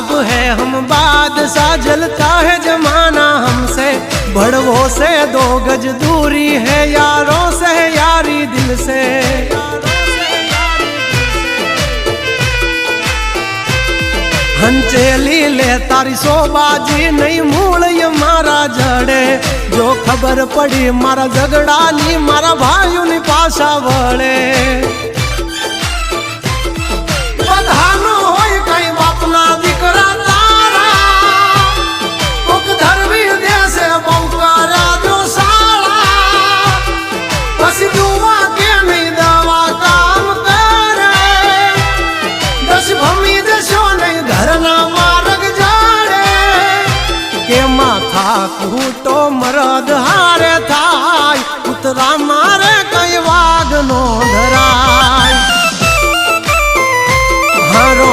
नवाब है हम बादशाह, जलता है जमाना हमसे, बड़वों से 2 गज दूरी है, यारों से यारी दिल से। हंचेली ले तारी सोबाजी नहीं मूल ये मारा जड़े, जो खबर पड़ी मारा झगड़ा नी मारा भाइयों नी पासा वड़े। बधानो होय कई बापना दीकरा तारा, कोक धरवी देसे बौकारा जो साला, बस दुआ के नहीं दवा काम करे, दस भमी देशो नहीं घरना मार्ग जाड़े, के माथा कूटो मरद हारे थाय, उतरा मारे कई वाग नो धरा।